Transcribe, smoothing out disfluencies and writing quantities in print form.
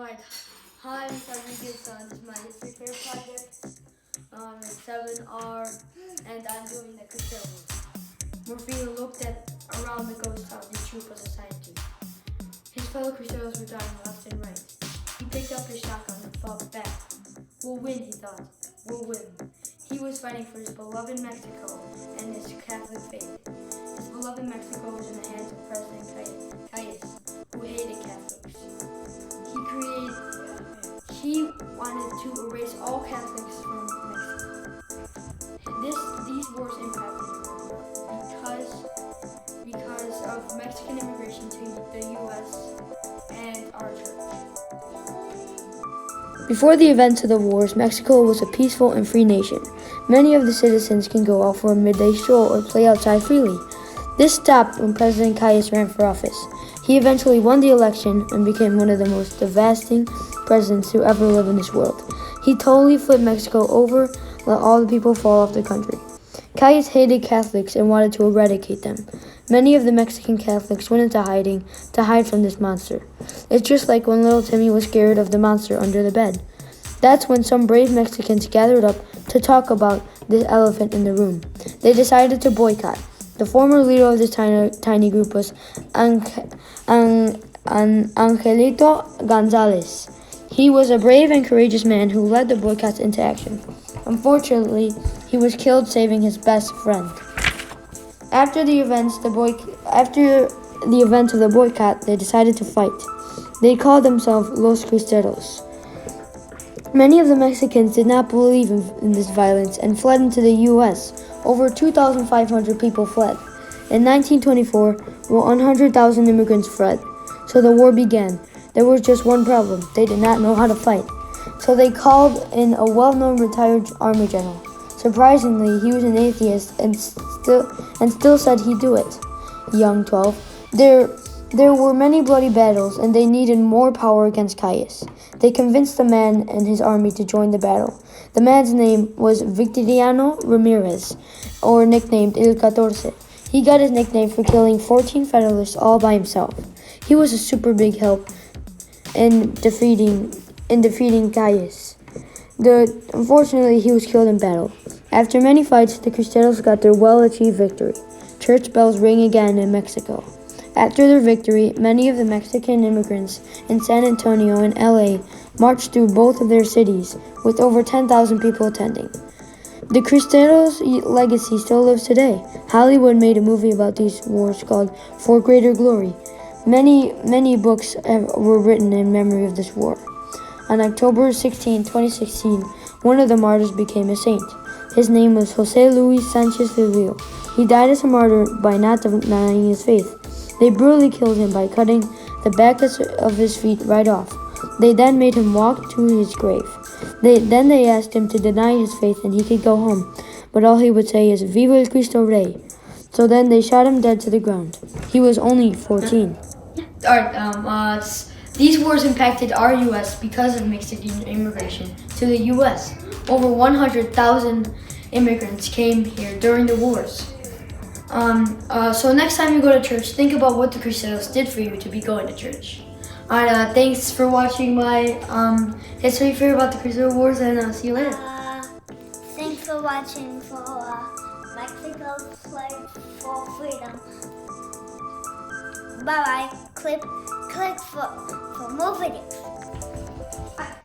Alright, hi, I'm Rodriguez. This is my history fair project. It's 7R, and I'm doing the Cristero. Morpheo looked at around the ghost town his troop was assigned to. His fellow Cristeros were dying left and right. He picked up his shotgun and fought back. We'll win, he thought. We'll win. He was fighting for his beloved Mexico and his Catholic faith. His beloved Mexico was in the hands of President Calles, who hated Catholics. He wanted to erase all Catholics from Mexico. These wars impacted because of Mexican immigration to the U.S. and our church. Before the events of the wars, Mexico was a peaceful and free nation. Many of the citizens can go out for a midday stroll or play outside freely. This stopped when President Calles ran for office. He eventually won the election and became one of the most devastating presidents to ever live in this world. He totally flipped Mexico over, let all the people fall off the country. Calles hated Catholics and wanted to eradicate them. Many of the Mexican Catholics went into hiding to hide from this monster. It's just like when little Timmy was scared of the monster under the bed. That's when some brave Mexicans gathered up to talk about this elephant in the room. They decided to boycott. The former leader of this tiny group was Angelito Gonzalez. He was a brave and courageous man who led the boycotts into action. Unfortunately, he was killed saving his best friend. After the events of the boycott, they decided to fight. They called themselves Los Cristeros. Many of the Mexicans did not believe in this violence and fled into the U.S. Over 2,500 people fled. In 1924, 100,000 immigrants fled. So the war began. There was just one problem. They did not know how to fight. So they called in a well-known retired army general. Surprisingly, he was an atheist and still said he'd do it. Young 12. There were many bloody battles, and they needed more power against Calles. They convinced the man and his army to join the battle. The man's name was Victoriano Ramirez, or nicknamed El Catorce. He got his nickname for killing 14 Federalists all by himself. He was a super big help in defeating Calles. Unfortunately, he was killed in battle. After many fights, the Cristeros got their well-achieved victory. Church bells ring again in Mexico. After their victory, many of the Mexican immigrants in San Antonio and LA marched through both of their cities, with over 10,000 people attending. The Cristeros' legacy still lives today. Hollywood made a movie about these wars called For Greater Glory. Many books were written in memory of this war. On October 16, 2016, one of the martyrs became a saint. His name was José Luis Sánchez del Rio. He died as a martyr by not denying his faith. They brutally killed him by cutting the back of his feet right off. They then made him walk to his grave. They asked him to deny his faith and he could go home, but all he would say is, Viva el Cristo Rey. So then they shot him dead to the ground. He was only 14. These wars impacted our U.S. because of Mexican immigration to the U.S. Over 100,000 immigrants came here during the wars. So next time you go to church, think about what the Cristeros did for you to be going to church. Alright, thanks for watching my history fair about the Cristero Wars, and I'll see you later. Thanks for watching for Mexico's fight for freedom. Bye bye. Click for more videos.